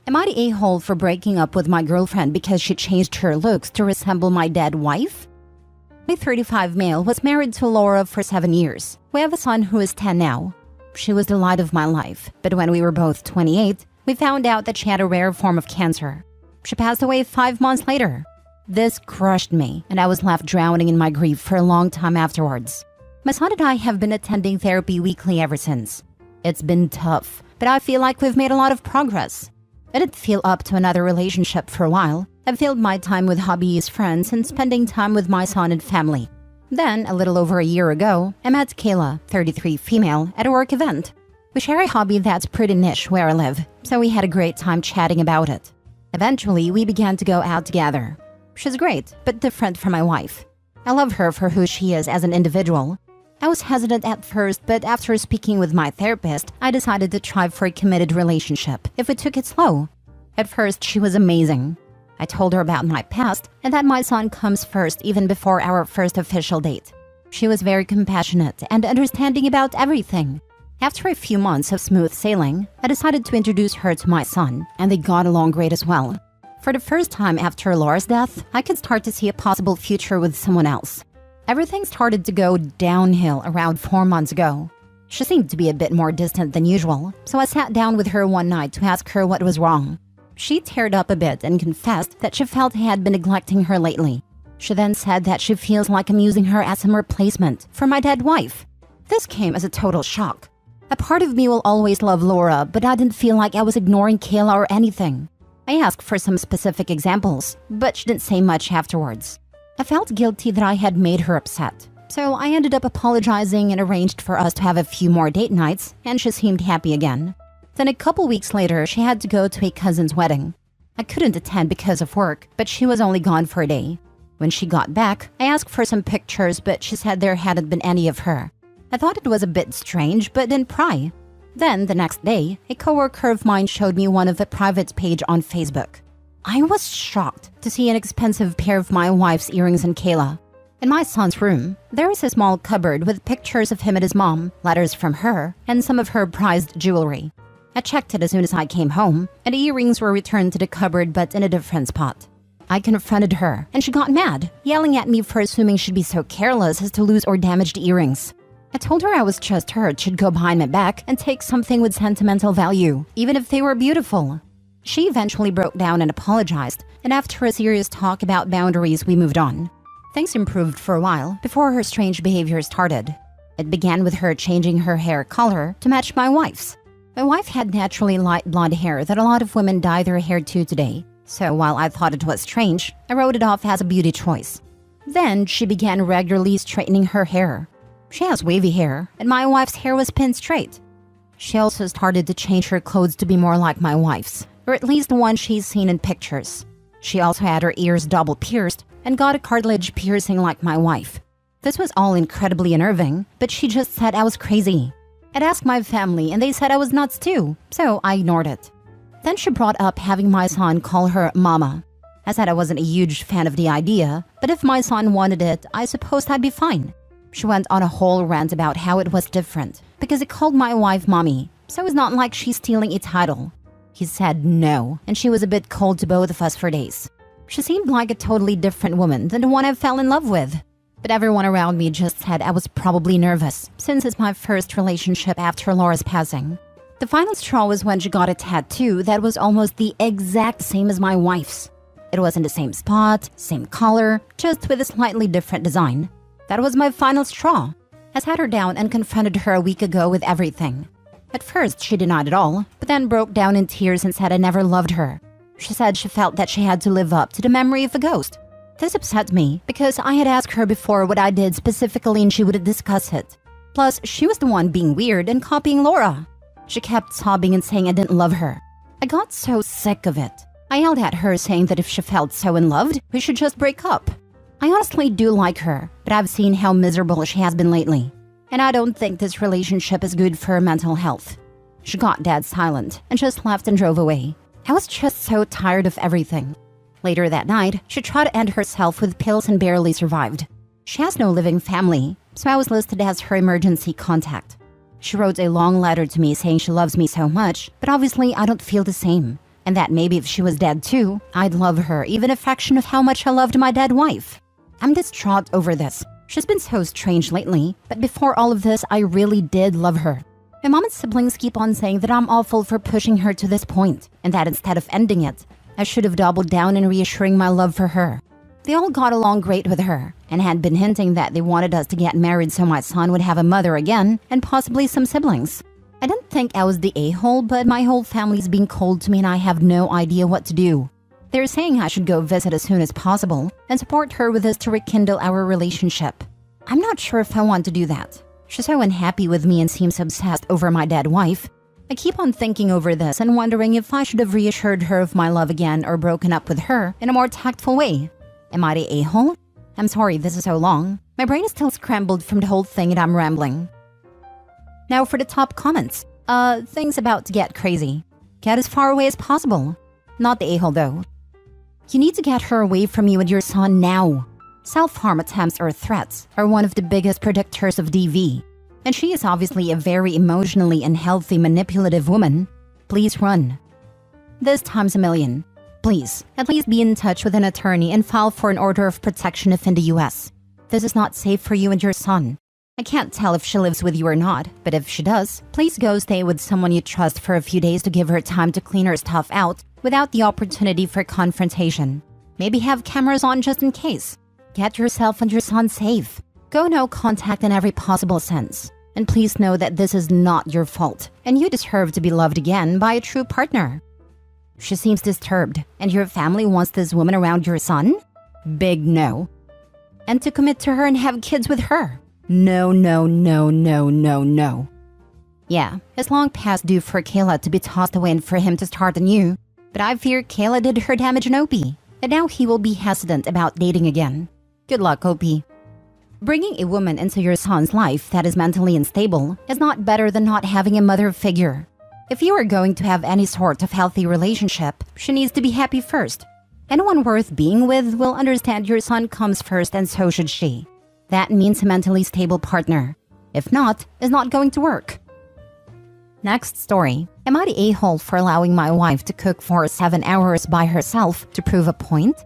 Am I the a-hole for breaking up with my girlfriend because she changed her looks to resemble my dead wife? My 35 male was married to Laura for 7 years. We have a son who is 10 now. She was the light of my life, but when we were both 28, we found out that she had a rare form of cancer. She passed away 5 months later. This crushed me, and I was left drowning in my grief for a long time afterwards. My son and I have been attending therapy weekly ever since. It's been tough, but I feel like we've made a lot of progress. I didn't feel up to another relationship for a while. I filled my time with hobbies, friends, and spending time with my son and family. Then, a little over a year ago, I met Kayla, 33 female, at a work event. We share a hobby that's pretty niche where I live, so we had a great time chatting about it. Eventually, we began to go out together. She's great, but different from my wife. I love her for who she is as an individual. I was hesitant at first, but after speaking with my therapist, I decided to try for a committed relationship if we took it slow. At first, she was amazing. I told her about my past and that my son comes first even before our first official date. She was very compassionate and understanding about everything. After a few months of smooth sailing, I decided to introduce her to my son, and they got along great as well. For the first time after Laura's death, I could start to see a possible future with someone else. Everything started to go downhill around 4 months ago. She seemed to be a bit more distant than usual, so I sat down with her one night to ask her what was wrong. She teared up a bit and confessed that she felt I had been neglecting her lately. She then said that she feels like I'm using her as some replacement for my dead wife. This came as a total shock. A part of me will always love Laura, but I didn't feel like I was ignoring Kayla or anything. I asked for some specific examples, but she didn't say much afterwards. I felt guilty that I had made her upset, so I ended up apologizing and arranged for us to have a few more date nights, and she seemed happy again. Then a couple weeks later, she had to go to a cousin's wedding. I couldn't attend because of work, but she was only gone for a day. When she got back, I asked for some pictures, but she said there hadn't been any of her. I thought it was a bit strange, but didn't pry. Then, the next day, a coworker of mine showed me one of the private page on Facebook. I was shocked to see an expensive pair of my wife's earrings in Kayla. In my son's room, there is a small cupboard with pictures of him and his mom, letters from her, and some of her prized jewelry. I checked it as soon as I came home, and the earrings were returned to the cupboard but in a different spot. I confronted her, and she got mad, yelling at me for assuming she'd be so careless as to lose or damage the earrings. I told her I was just hurt she'd go behind my back and take something with sentimental value, even if they were beautiful. She eventually broke down and apologized, and after a serious talk about boundaries, we moved on. Things improved for a while before her strange behavior started. It began with her changing her hair color to match my wife's. My wife had naturally light blonde hair that a lot of women dye their hair to today, so while I thought it was strange, I wrote it off as a beauty choice. Then she began regularly straightening her hair. She has wavy hair, and my wife's hair was pinned straight. She also started to change her clothes to be more like my wife's, or at least the one she's seen in pictures. She also had her ears double pierced and got a cartilage piercing like my wife. This was all incredibly unnerving, but she just said I was crazy. I'd asked my family and they said I was nuts too, so I ignored it. Then she brought up having my son call her Mama. I said I wasn't a huge fan of the idea, but if my son wanted it, I supposed I'd be fine. She went on a whole rant about how it was different, because he called my wife Mommy, so it's not like she's stealing a title. He said no, and she was a bit cold to both of us for days. She seemed like a totally different woman than the one I fell in love with. But everyone around me just said I was probably nervous, since it's my first relationship after Laura's passing. The final straw was when she got a tattoo that was almost the exact same as my wife's. It was in the same spot, same color, just with a slightly different design. That was my final straw. I sat her down and confronted her a week ago with everything. At first, she denied it all, but then broke down in tears and said I never loved her. She said she felt that she had to live up to the memory of a ghost. This upset me because I had asked her before what I did specifically and she wouldn't discuss it. Plus, she was the one being weird and copying Laura. She kept sobbing and saying I didn't love her. I got so sick of it. I yelled at her saying that if she felt so unloved, we should just break up. I honestly do like her, but I've seen how miserable she has been lately. And I don't think this relationship is good for her mental health. She got dead silent and just left and drove away. I was just so tired of everything. Later that night, she tried to end herself with pills and barely survived. She has no living family, so I was listed as her emergency contact. She wrote a long letter to me saying she loves me so much, but obviously I don't feel the same. And that maybe if she was dead too, I'd love her, even a fraction of how much I loved my dead wife. I'm distraught over this. She's been so strange lately, but before all of this, I really did love her. My mom and siblings keep on saying that I'm awful for pushing her to this point, and that instead of ending it, I should have doubled down in reassuring my love for her. They all got along great with her, and had been hinting that they wanted us to get married so my son would have a mother again, and possibly some siblings. I didn't think I was the a-hole, but my whole family's being cold to me and I have no idea what to do. They're saying I should go visit as soon as possible, and support her with this to rekindle our relationship. I'm not sure if I want to do that. She's so unhappy with me and seems obsessed over my dead wife. I keep on thinking over this and wondering if I should have reassured her of my love again or broken up with her in a more tactful way. Am I the a-hole? I'm sorry this is so long. My brain is still scrambled from the whole thing and I'm rambling. Now for the top comments. Things about to get crazy. Get as far away as possible. Not the a-hole though. You need to get her away from you and your son now. Self-harm attempts or threats are one of the biggest predictors of DV. And she is obviously a very emotionally unhealthy, manipulative woman. Please run. This times a million. Please, at least be in touch with an attorney and file for an order of protection if in the US. This is not safe for you and your son. I can't tell if she lives with you or not, but if she does, please go stay with someone you trust for a few days to give her time to clean her stuff out without the opportunity for confrontation. Maybe have cameras on just in case. Get yourself and your son safe. Go no contact in every possible sense. And please know that this is not your fault, and you deserve to be loved again by a true partner. She seems disturbed, and your family wants this woman around your son? Big no. And to commit to her and have kids with her? No, no, no, no, no, no. Yeah, it's long past due for Kayla to be tossed away and for him to start anew. But I fear Kayla did her damage in Opie, and now he will be hesitant about dating again. Good luck, Opie. Bringing a woman into your son's life that is mentally unstable is not better than not having a mother figure. If you are going to have any sort of healthy relationship, she needs to be happy first. Anyone worth being with will understand your son comes first and so should she. That means a mentally stable partner. If not, it's not going to work. Next story. Am I the a-hole for allowing my wife to cook for 7 hours by herself to prove a point?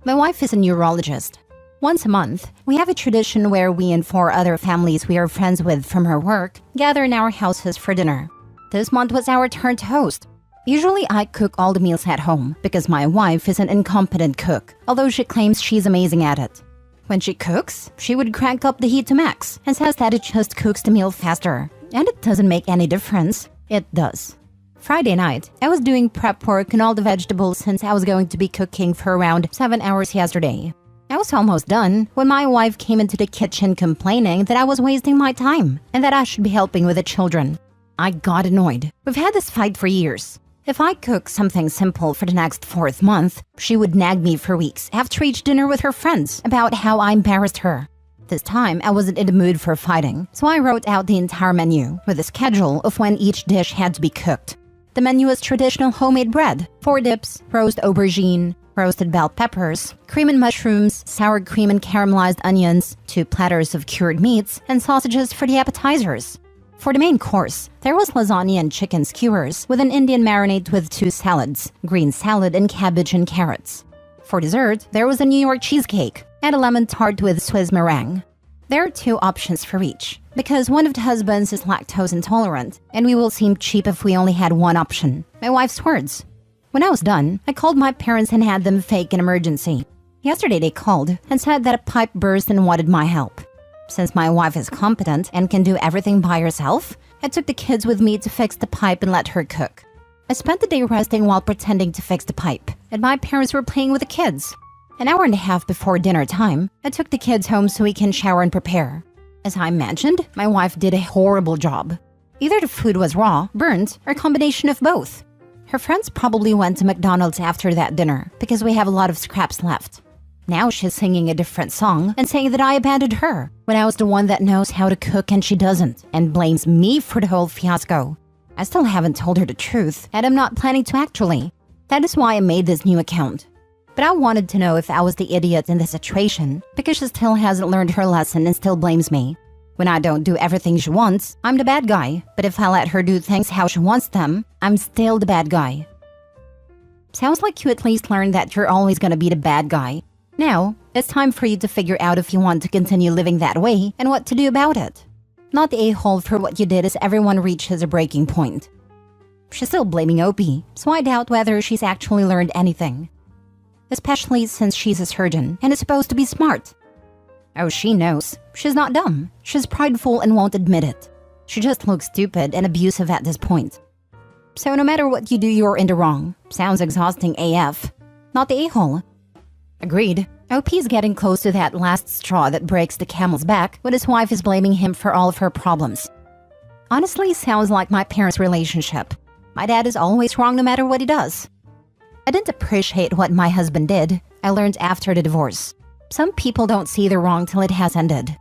My wife is a neurologist. Once a month, we have a tradition where we and 4 other families we are friends with from her work gather in our houses for dinner. This month was our turn to host. Usually I cook all the meals at home because my wife is an incompetent cook, although she claims she's amazing at it. When she cooks, she would crank up the heat to max and says that it just cooks the meal faster. And it doesn't make any difference. It does. Friday night, I was doing prep work on all the vegetables since I was going to be cooking for around 7 hours yesterday. I was almost done when my wife came into the kitchen complaining that I was wasting my time and that I should be helping with the children. I got annoyed. We've had this fight for years. If I cook something simple for the next 4th month, she would nag me for weeks after each dinner with her friends about how I embarrassed her. This time, I wasn't in the mood for fighting, so I wrote out the entire menu with a schedule of when each dish had to be cooked. The menu is traditional homemade bread, 4 dips, roast aubergine, roasted bell peppers, cream and mushrooms, sour cream and caramelized onions, 2 platters of cured meats, and sausages for the appetizers. For the main course, there was lasagna and chicken skewers with an Indian marinade with 2 salads, green salad and cabbage and carrots. For dessert, there was a New York cheesecake and a lemon tart with Swiss meringue. There are 2 options for each, because one of the husbands is lactose intolerant, and we will seem cheap if we only had one option. My wife's words. When I was done, I called my parents and had them fake an emergency. Yesterday they called and said that a pipe burst and wanted my help. Since my wife is competent and can do everything by herself, I took the kids with me to fix the pipe and let her cook. I spent the day resting while pretending to fix the pipe, and my parents were playing with the kids. An hour and a half before dinner time, I took the kids home so we can shower and prepare. As I mentioned, my wife did a horrible job. Either the food was raw, burnt, or a combination of both. Her friends probably went to McDonald's after that dinner because we have a lot of scraps left. Now she's singing a different song and saying that I abandoned her when I was the one that knows how to cook and she doesn't, and blames me for the whole fiasco. I still haven't told her the truth, and I'm not planning to actually. That is why I made this new account. But I wanted to know if I was the idiot in the situation because she still hasn't learned her lesson and still blames me. When I don't do everything she wants, I'm the bad guy. But if I let her do things how she wants them, I'm still the bad guy. Sounds like you at least learned that you're always gonna be the bad guy. Now, it's time for you to figure out if you want to continue living that way and what to do about it. Not the a-hole for what you did as everyone reaches a breaking point. She's still blaming Opie, so I doubt whether she's actually learned anything. Especially since she's a surgeon and is supposed to be smart. Oh, she knows. She's not dumb. She's prideful and won't admit it. She just looks stupid and abusive at this point. So no matter what you do, you're in the wrong. Sounds exhausting AF. Not the a-hole. Agreed. OP's getting close to that last straw that breaks the camel's back when his wife is blaming him for all of her problems. Honestly, sounds like my parents' relationship. My dad is always wrong no matter what he does. I didn't appreciate what my husband did. I learned after the divorce. Some people don't see the wrong till it has ended.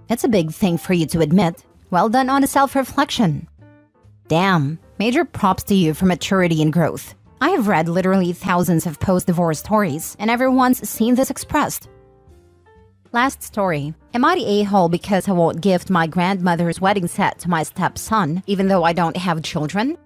It's a big thing for you to admit. Well done on a self-reflection. Damn, major props to you for maturity and growth. I have read literally thousands of post-divorce stories, and everyone's seen this expressed. Last story. Am I the a-hole because I won't gift my grandmother's wedding set to my stepson, even though I don't have children?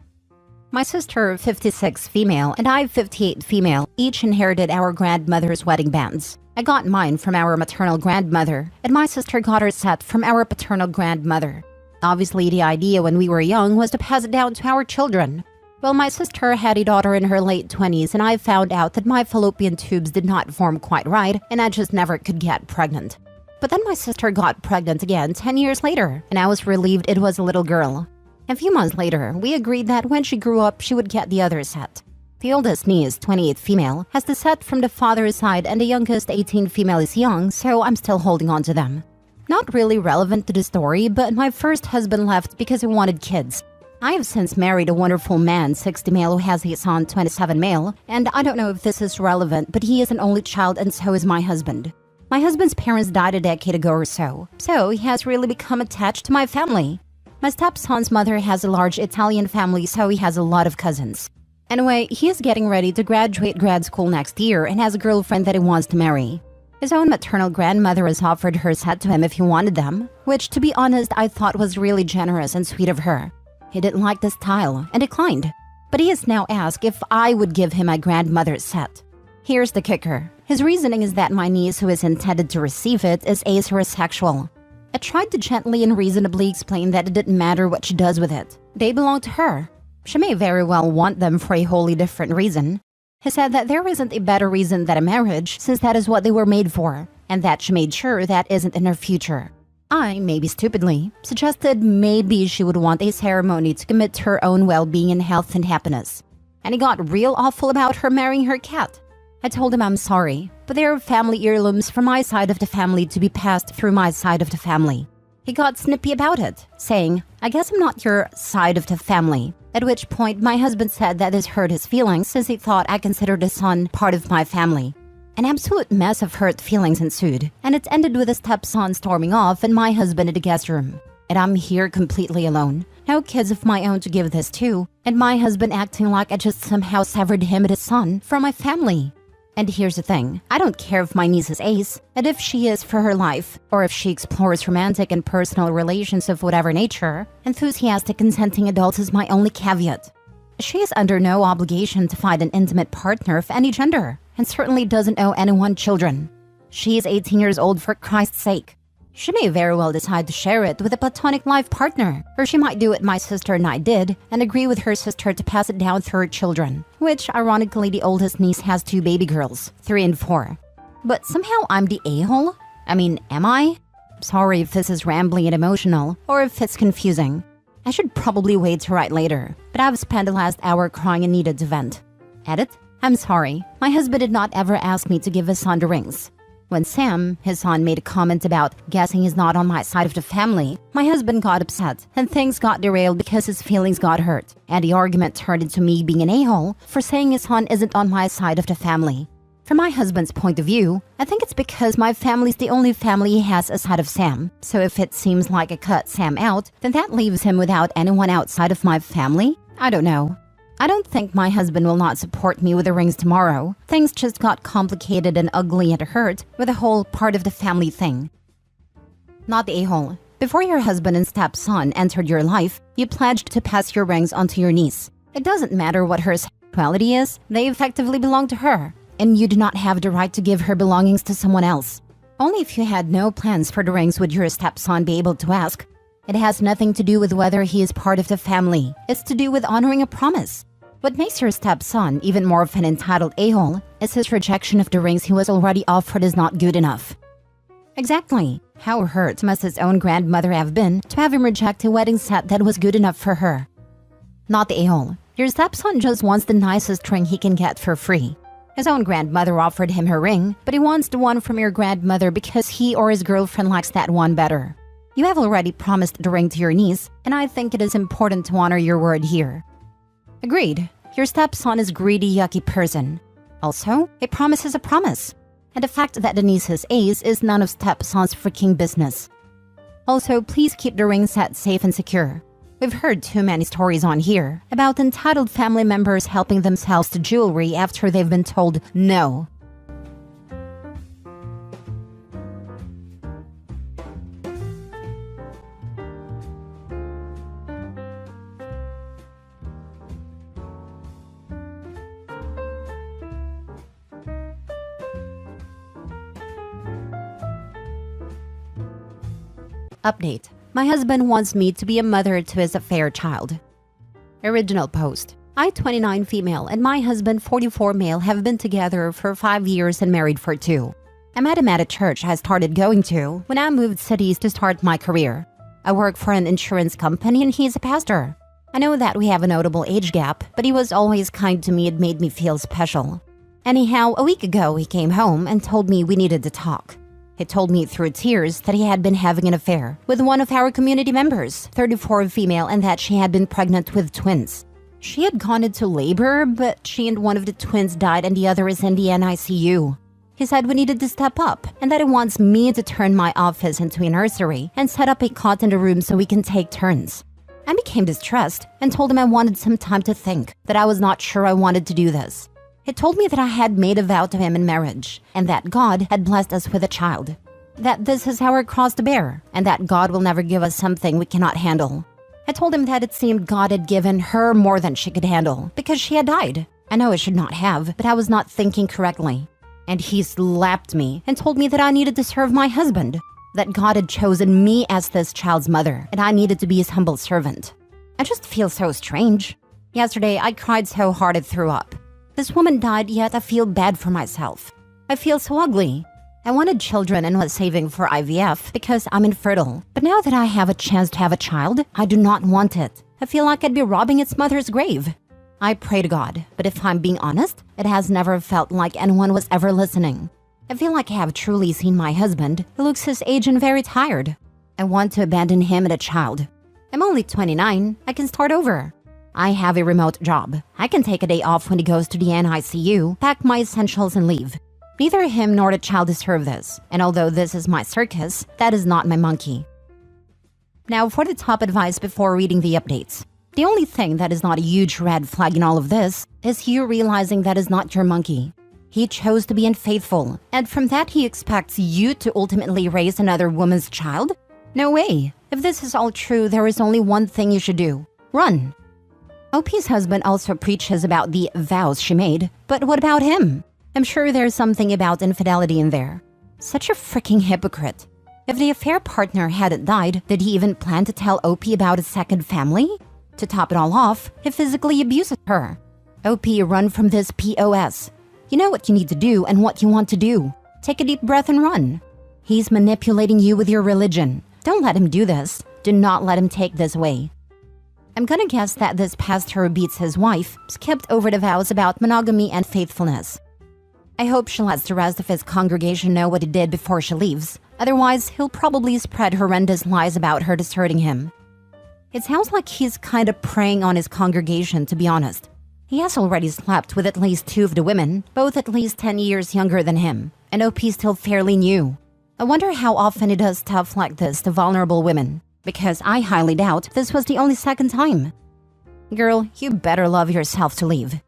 My sister, 56 female, and I, 58 female, each inherited our grandmother's wedding bands. I got mine from our maternal grandmother, and my sister got her set from our paternal grandmother. Obviously, the idea when we were young was to pass it down to our children. Well, my sister had a daughter in her late 20s, and I found out that my fallopian tubes did not form quite right, and I just never could get pregnant. But then my sister got pregnant again 10 years later, and I was relieved it was a little girl. A few months later, we agreed that when she grew up, she would get the other set. The oldest niece, 28 female, has the set from the father's side, and the youngest 18 female is young, so I'm still holding on to them. Not really relevant to the story, but my first husband left because he wanted kids. I have since married a wonderful man, 60 male, who has a son, 27 male, and I don't know if this is relevant, but he is an only child and so is my husband. My husband's parents died a decade ago or so he has really become attached to my family. My stepson's mother has a large Italian family, so he has a lot of cousins. Anyway, he is getting ready to graduate grad school next year and has a girlfriend that he wants to marry. His own maternal grandmother has offered her set to him if he wanted them, which, to be honest, I thought was really generous and sweet of her. He didn't like the style and declined, but he has now asked if I would give him my grandmother's set. Here's the kicker. His reasoning is that my niece, who is intended to receive it, is asexual. I tried to gently and reasonably explain that it didn't matter what she does with it. They belong to her. She may very well want them for a wholly different reason. He said that there isn't a better reason than a marriage, since that is what they were made for, and that she made sure that isn't in her future. I, maybe stupidly, suggested maybe she would want a ceremony to commit to her own well-being and health and happiness. And he got real awful about her marrying her cat. I told him I'm sorry, but they are family heirlooms from my side of the family to be passed through my side of the family. He got snippy about it, saying, I guess I'm not your side of the family. At which point my husband said that this hurt his feelings since he thought I considered his son part of my family. An absolute mess of hurt feelings ensued, and it ended with a stepson storming off and my husband in the guest room. And I'm here completely alone. No kids of my own to give this to, and my husband acting like I just somehow severed him and his son from my family. And here's the thing, I don't care if my niece is ace, and if she is for her life, or if she explores romantic and personal relations of whatever nature. Enthusiastic consenting adults is my only caveat. She is under no obligation to find an intimate partner of any gender, and certainly doesn't owe anyone children. She is 18 years old, for Christ's sake. She may very well decide to share it with a platonic life partner, or she might do what my sister and I did and agree with her sister to pass it down through her children, which ironically the oldest niece has 2 baby girls, 3 and 4. But somehow I'm the a-hole? I mean, am I? Sorry if this is rambling and emotional, or if it's confusing. I should probably wait to write later, but I've spent the last hour crying and needed to vent. Edit? I'm sorry, my husband did not ever ask me to give his son the rings. When Sam, his son, made a comment about guessing he's not on my side of the family, my husband got upset, and things got derailed because his feelings got hurt, and the argument turned into me being an a-hole for saying his son isn't on my side of the family. From my husband's point of view, I think it's because my family's the only family he has aside of Sam, so if it seems like I cut Sam out, then that leaves him without anyone outside of my family? I don't know. I don't think my husband will not support me with the rings tomorrow. Things just got complicated and ugly and hurt with the whole part of the family thing. Not the a-hole. Before your husband and stepson entered your life, you pledged to pass your rings on to your niece. It doesn't matter what her Reality is, they effectively belong to her, and you do not have the right to give her belongings to someone else. Only if you had no plans for the rings would your stepson be able to ask. It has nothing to do with whether he is part of the family. It's to do with honoring a promise. What makes your stepson even more of an entitled a-hole is his rejection of the rings he was already offered is not good enough. Exactly. How hurt must his own grandmother have been to have him reject a wedding set that was good enough for her? Not the a-hole. Your stepson just wants the nicest ring he can get for free. His own grandmother offered him her ring, but he wants the one from your grandmother because he or his girlfriend likes that one better. You have already promised the ring to your niece, and I think it is important to honor your word here. Agreed. Your stepson is a greedy, yucky person. Also, a promise is a promise. And the fact that the niece is A's is none of stepson's freaking business. Also, please keep the ring set safe and secure. We've heard too many stories on here about entitled family members helping themselves to jewelry after they've been told no. Update. My husband wants me to be a mother to his affair child. Original post. I, 29 female, and my husband, 44 male, have been together for 5 years and married for 2. I met him at a church I started going to when I moved cities to start my career. I work for an insurance company and he's a pastor. I know that we have a notable age gap, but he was always kind to me and made me feel special. Anyhow, a week ago he came home and told me we needed to talk. He told me through tears that he had been having an affair with one of our community members, 34 female, and that she had been pregnant with twins. She had gone into labor, but she and one of the twins died and the other is in the NICU. He said we needed to step up and that he wants me to turn my office into a nursery and set up a cot in the room so we can take turns. I became distressed and told him I wanted some time to think, that I was not sure I wanted to do this. He told me that I had made a vow to him in marriage and that God had blessed us with a child. That this is our cross to bear and that God will never give us something we cannot handle. I told him that it seemed God had given her more than she could handle because she had died. I know I should not have, but I was not thinking correctly. And he slapped me and told me that I needed to serve my husband, that God had chosen me as this child's mother and I needed to be his humble servant. I just feel so strange. Yesterday, I cried so hard I threw up. This woman died, yet I feel bad for myself. I feel so ugly. I wanted children and was saving for IVF because I'm infertile. But now that I have a chance to have a child, I do not want it. I feel like I'd be robbing its mother's grave. I pray to God, but if I'm being honest, it has never felt like anyone was ever listening. I feel like I have truly seen my husband, who looks his age and very tired. I want to abandon him and a child. I'm only 29. I can start over. I have a remote job. I can take a day off when he goes to the NICU, pack my essentials and leave. Neither him nor the child deserve this, and although this is my circus, that is not my monkey. Now for the top advice before reading the updates. The only thing that is not a huge red flag in all of this is you realizing that is not your monkey. He chose to be unfaithful, and from that he expects you to ultimately raise another woman's child? No way. If this is all true, there is only one thing you should do. Run. OP's husband also preaches about the vows she made, but what about him? I'm sure there's something about infidelity in there. Such a freaking hypocrite. If the affair partner hadn't died, did he even plan to tell OP about his second family? To top it all off, he physically abuses her. OP, run from this POS. You know what you need to do and what you want to do. Take a deep breath and run. He's manipulating you with your religion. Don't let him do this. Do not let him take this away. I'm gonna guess that this pastor who beats his wife skipped over the vows about monogamy and faithfulness. I hope she lets the rest of his congregation know what he did before she leaves. Otherwise, he'll probably spread horrendous lies about her deserting him. It sounds like he's kind of preying on his congregation, to be honest. He has already slept with at least 2 of the women, both at least 10 years younger than him, and OP's still fairly new. I wonder how often he does stuff like this to vulnerable women, because I highly doubt this was the only second time. Girl, you better love yourself to leave.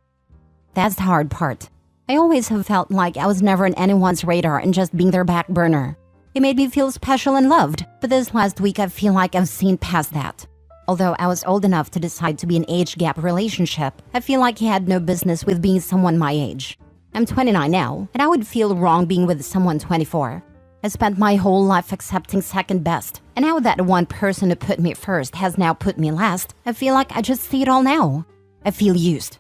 That's the hard part. I always have felt like I was never on anyone's radar and just being their back burner. It made me feel special and loved, but this last week I feel like I've seen past that. Although I was old enough to decide to be an age gap relationship, I feel like he had no business with being someone my age. I'm 29 now, and I would feel wrong being with someone 24. I spent my whole life accepting second best, and now that one person who put me first has now put me last, I feel like I just see it all now. I feel used.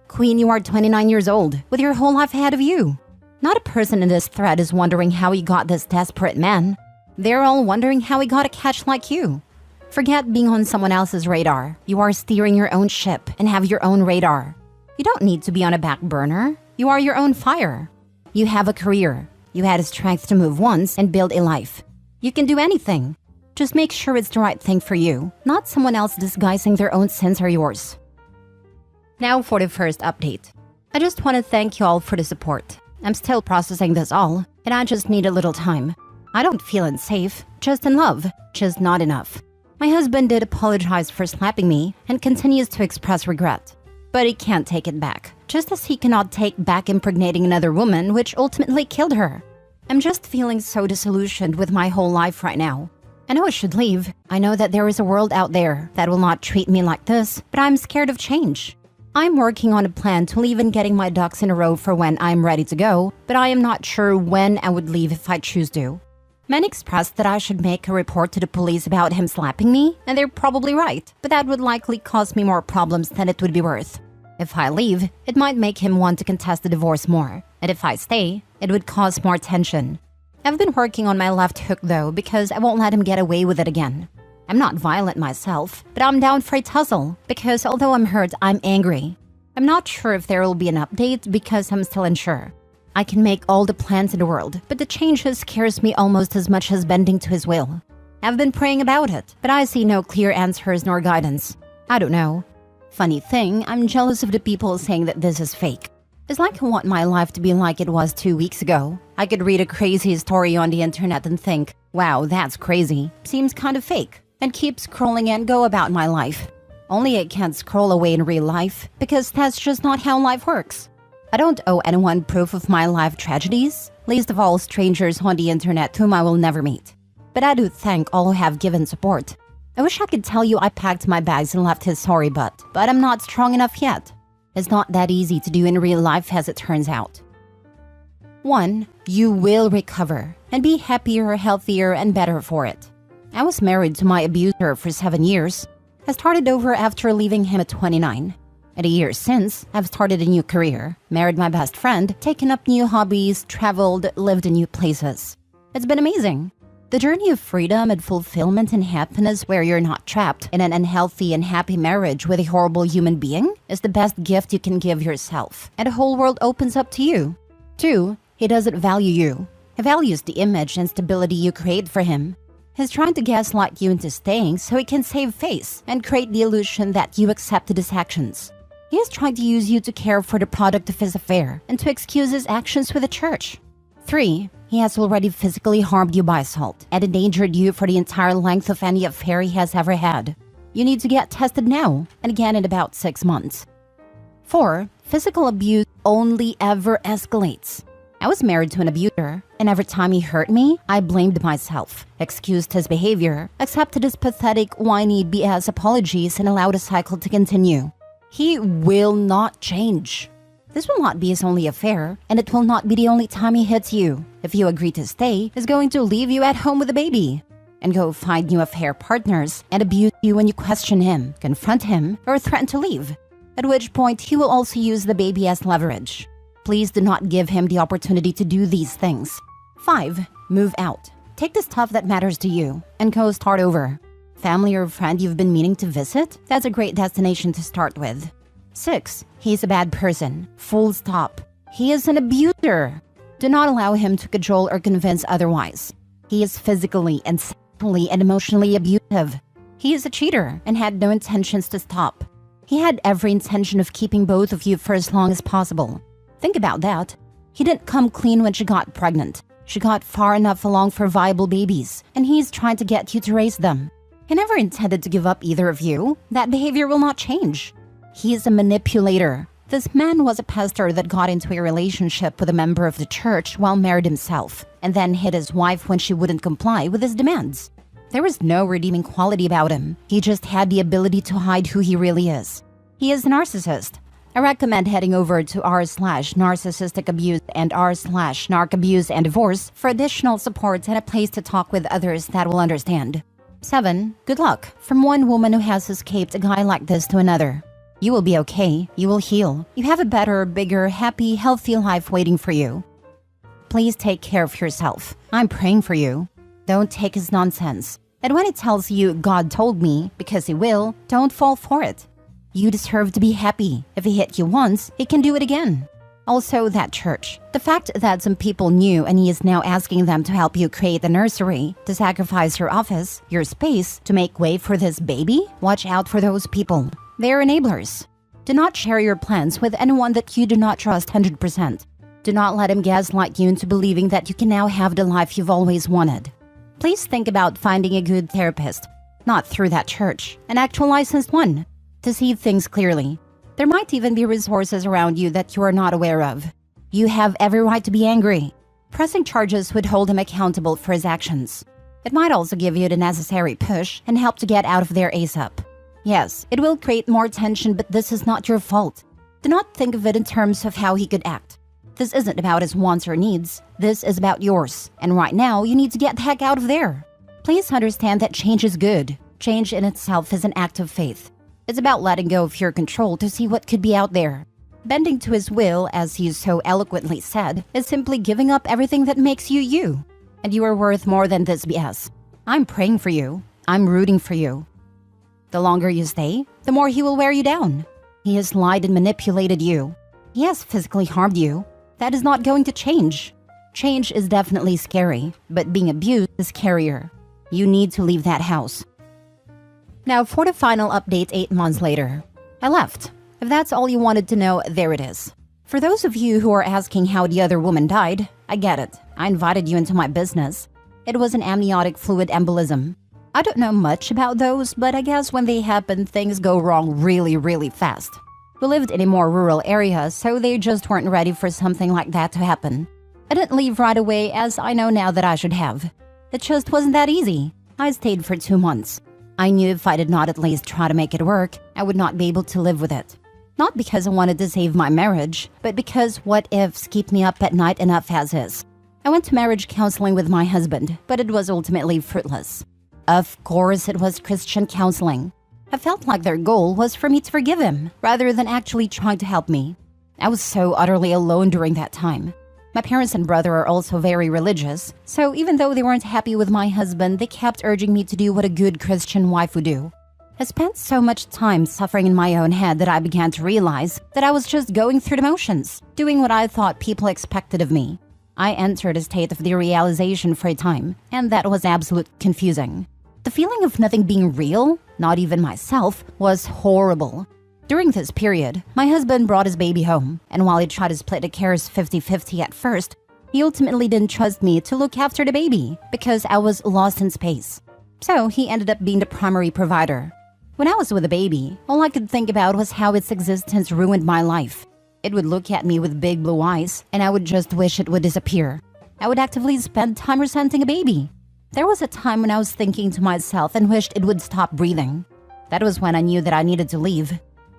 Queen, you are 29 years old, with your whole life ahead of you. Not a person in this thread is wondering how he got this desperate man. They're all wondering how he got a catch like you. Forget being on someone else's radar. You are steering your own ship and have your own radar. You don't need to be on a back burner. You are your own fire. You have a career. You had the strength to move once and build a life. You can do anything. Just make sure it's the right thing for you, not someone else disguising their own sins are yours. Now for the first update. I just want to thank you all for the support. I'm still processing this all, and I just need a little time. I don't feel unsafe, just in love, just not enough. My husband did apologize for slapping me and continues to express regret. But he can't take it back, just as he cannot take back impregnating another woman, which ultimately killed her. I'm just feeling so disillusioned with my whole life right now. I know I should leave. I know that there is a world out there that will not treat me like this, but I'm scared of change. I'm working on a plan to leave and getting my ducks in a row for when I'm ready to go, but I am not sure when I would leave if I choose to. Many expressed that I should make a report to the police about him slapping me, and they're probably right, but that would likely cause me more problems than it would be worth. If I leave, it might make him want to contest the divorce more, and if I stay, it would cause more tension. I've been working on my left hook though, because I won't let him get away with it again. I'm not violent myself, but I'm down for a tussle, because although I'm hurt, I'm angry. I'm not sure if there will be an update because I'm still unsure. I can make all the plans in the world, but the changes scares me almost as much as bending to his will. I've been praying about it, but I see no clear answers nor guidance. I don't know. Funny thing, I'm jealous of the people saying that this is fake. It's like I want my life to be like it was 2 weeks ago. I could read a crazy story on the internet and think, wow, that's crazy. Seems kind of fake. And keep scrolling and go about my life. Only I can't scroll away in real life, because that's just not how life works. I don't owe anyone proof of my life tragedies, least of all strangers on the internet whom I will never meet. But I do thank all who have given support. I wish I could tell you I packed my bags and left his sorry butt, but I'm not strong enough yet. It's not that easy to do in real life as it turns out. 1. You will recover and be happier, healthier, and better for it. I was married to my abuser for 7 years. I started over after leaving him at 29. At a year since, I've started a new career, married my best friend, taken up new hobbies, traveled, lived in new places. It's been amazing. The journey of freedom and fulfillment and happiness where you're not trapped in an unhealthy and happy marriage with a horrible human being is the best gift you can give yourself, and the whole world opens up to you. 2. He doesn't value you. He values the image and stability you create for him. He's trying to gaslight you into staying so he can save face and create the illusion that you accepted his actions. He is trying to use you to care for the product of his affair and to excuse his actions with the church. 3. He has already physically harmed you by assault and endangered you for the entire length of any affair he has ever had. You need to get tested now and again in about 6 months. 4. Physical abuse only ever escalates. I was married to an abuser, and every time he hurt me, I blamed myself, excused his behavior, accepted his pathetic, whiny BS apologies, and allowed the cycle to continue. He will not change. This will not be his only affair, and it will not be the only time he hits you. If you agree to stay, he's going to leave you at home with a baby and go find new affair partners and abuse you when you question him, confront him, or threaten to leave, at which point he will also use the baby as leverage. Please do not give him the opportunity to do these things. 5. Move out. Take the stuff that matters to you and go start over. Family or friend you've been meaning to visit? That's a great destination to start with. 6. He's a bad person. Full stop. He is an abuser. Do not allow him to cajole or convince otherwise. He is physically and sexually and emotionally abusive. He is a cheater and had no intentions to stop. He had every intention of keeping both of you for as long as possible. Think about that. He didn't come clean when she got pregnant. She got far enough along for viable babies, and he's trying to get you to raise them. He never intended to give up either of you. That behavior will not change. He is a manipulator. This man was a pastor that got into a relationship with a member of the church while married himself, and then hit his wife when she wouldn't comply with his demands. There was no redeeming quality about him. He just had the ability to hide who he really is. He is a narcissist. I recommend heading over to r/narcissistic abuse and r/narc abuse and divorce for additional support and a place to talk with others that will understand. 7. Good luck from one woman who has escaped a guy like this to another. You will be okay. You will heal. You have a better, bigger, happy, healthy life waiting for you. Please take care of yourself. I'm praying for you. Don't take his nonsense. And when he tells you God told me, because he will, don't fall for it. You deserve to be happy. If he hit you once, he can do it again. Also, that church. The fact that some people knew and he is now asking them to help you create a nursery, to sacrifice your office, your space, to make way for this baby? Watch out for those people. They are enablers. Do not share your plans with anyone that you do not trust 100%. Do not let him gaslight you into believing that you can now have the life you've always wanted. Please think about finding a good therapist, not through that church, an actual licensed one, to see things clearly. There might even be resources around you that you are not aware of. You have every right to be angry. Pressing charges would hold him accountable for his actions. It might also give you the necessary push and help to get out of there ASAP. Yes, it will create more tension, but this is not your fault. Do not think of it in terms of how he could act. This isn't about his wants or needs. This is about yours. And right now, you need to get the heck out of there. Please understand that change is good. Change in itself is an act of faith. It's about letting go of your control to see what could be out there. Bending to his will, as he so eloquently said, is simply giving up everything that makes you you. And you are worth more than this BS. I'm praying for you. I'm rooting for you. The longer you stay, the more he will wear you down. He has lied and manipulated you. He has physically harmed you. That is not going to change. Change is definitely scary, but being abused is scarier. You need to leave that house. Now for the final update 8 months later. I left. If that's all you wanted to know, there it is. For those of you who are asking how the other woman died, I get it. I invited you into my business. It was an amniotic fluid embolism. I don't know much about those, but I guess when they happen, things go wrong really, really fast. We lived in a more rural area, so they just weren't ready for something like that to happen. I didn't leave right away, as I know now that I should have. It just wasn't that easy. I stayed for 2 months. I knew if I did not at least try to make it work, I would not be able to live with it. Not because I wanted to save my marriage, but because what ifs keep me up at night enough as is. I went to marriage counseling with my husband, but it was ultimately fruitless. Of course, it was Christian counseling. I felt like their goal was for me to forgive him, rather than actually trying to help me. I was so utterly alone during that time. My parents and brother are also very religious, so even though they weren't happy with my husband, they kept urging me to do what a good Christian wife would do. I spent so much time suffering in my own head that I began to realize that I was just going through the motions, doing what I thought people expected of me. I entered a state of derealization for a time, and that was absolutely confusing. The feeling of nothing being real, not even myself, was horrible. During this period, my husband brought his baby home, and while he tried to split the cares 50-50 at first, he ultimately didn't trust me to look after the baby because I was lost in space. So he ended up being the primary provider. When I was with the baby, all I could think about was how its existence ruined my life. It would look at me with big blue eyes, and I would just wish it would disappear. I would actively spend time resenting a baby. There was a time when I was thinking to myself and wished it would stop breathing. That was when I knew that I needed to leave.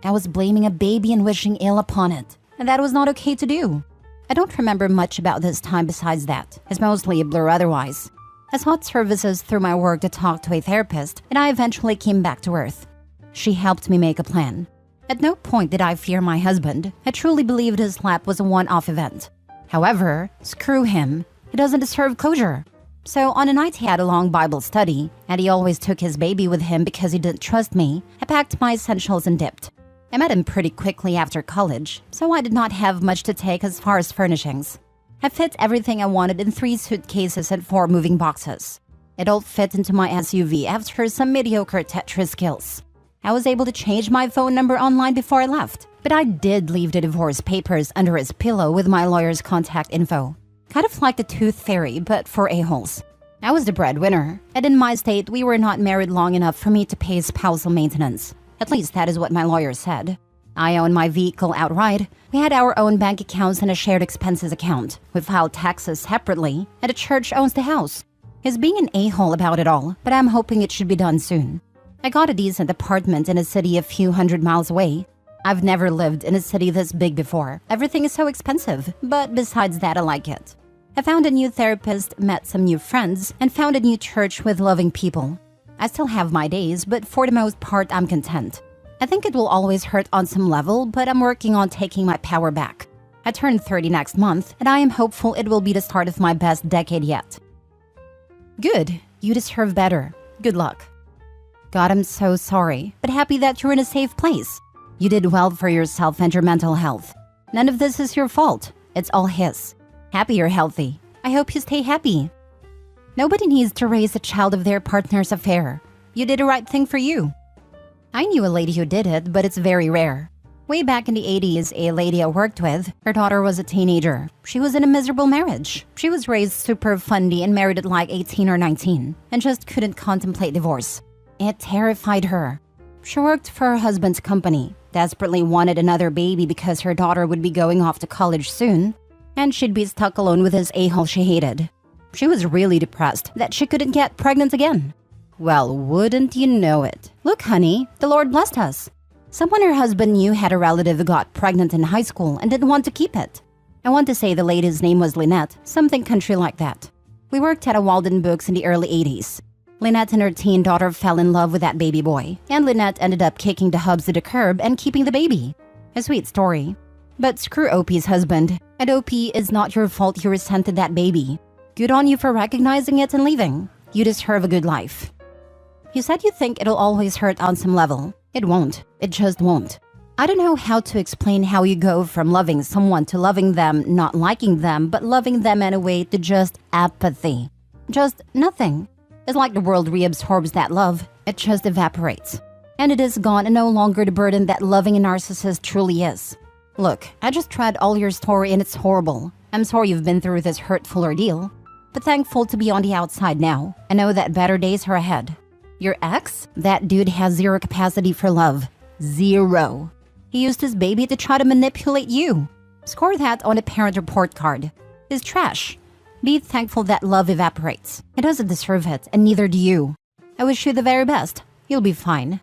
I was blaming a baby and wishing ill upon it, and that was not okay to do. I don't remember much about this time besides that. It's mostly a blur otherwise. I sought services through my work to talk to a therapist, and I eventually came back to Earth. She helped me make a plan. At no point did I fear my husband. I truly believed his slap was a one-off event. However, screw him. He doesn't deserve closure. So on a night he had a long Bible study, and he always took his baby with him because he didn't trust me, I packed my essentials and dipped. I met him pretty quickly after college, so I did not have much to take as far as furnishings. I fit everything I wanted in 3 suitcases and 4 moving boxes. It all fit into my SUV after some mediocre Tetris skills. I was able to change my phone number online before I left, but I did leave the divorce papers under his pillow with my lawyer's contact info. Kind of like the tooth fairy, but for a-holes. I was the breadwinner, and in my state, we were not married long enough for me to pay spousal maintenance. At least that is what my lawyer said. I own my vehicle outright. We had our own bank accounts and a shared expenses account. We filed taxes separately, and the church owns the house. He's being an a-hole about it all, but I'm hoping it should be done soon. I got a decent apartment in a city a few hundred miles away. I've never lived in a city this big before. Everything is so expensive, but besides that, I like it. I found a new therapist, met some new friends, and found a new church with loving people. I still have my days, but for the most part, I'm content. I think it will always hurt on some level, but I'm working on taking my power back. I turn 30 next month, and I am hopeful it will be the start of my best decade yet. Good. You deserve better. Good luck. God, I'm so sorry, but happy that you're in a safe place. You did well for yourself and your mental health. None of this is your fault. It's all his. Happy you're healthy. I hope you stay happy. Nobody needs to raise a child of their partner's affair. You did the right thing for you. I knew a lady who did it, but it's very rare. Way back in the 80s, a lady I worked with, her daughter was a teenager. She was in a miserable marriage. She was raised super fundy and married at like 18 or 19, and just couldn't contemplate divorce. It terrified her. She worked for her husband's company, desperately wanted another baby because her daughter would be going off to college soon, and she'd be stuck alone with this a-hole she hated. She was really depressed that she couldn't get pregnant again. Well, wouldn't you know it? Look, honey, the Lord blessed us. Someone her husband knew had a relative who got pregnant in high school and didn't want to keep it. I want to say the lady's name was Lynette, something country like that. We worked at a Walden Books in the early 80s. Lynette and her teen daughter fell in love with that baby boy, and Lynette ended up kicking the hubs to the curb and keeping the baby. A sweet story. But screw OP's husband. And OP, is not your fault you resented that baby. Good on you for recognizing it and leaving. You deserve a good life. You said you think it'll always hurt on some level. It won't. It just won't. I don't know how to explain how you go from loving someone to loving them, not liking them, but loving them anyway, to just apathy. Just nothing. It's like the world reabsorbs that love. It just evaporates. And it is gone and no longer the burden that loving a narcissist truly is. Look, I just read all your story and it's horrible. I'm sorry you've been through this hurtful ordeal, but thankful to be on the outside now. I know that better days are ahead. Your ex? That dude has zero capacity for love. Zero. He used his baby to try to manipulate you. Score that on a parent report card. He's trash. Be thankful that love evaporates. He doesn't deserve it, and neither do you. I wish you the very best. You'll be fine.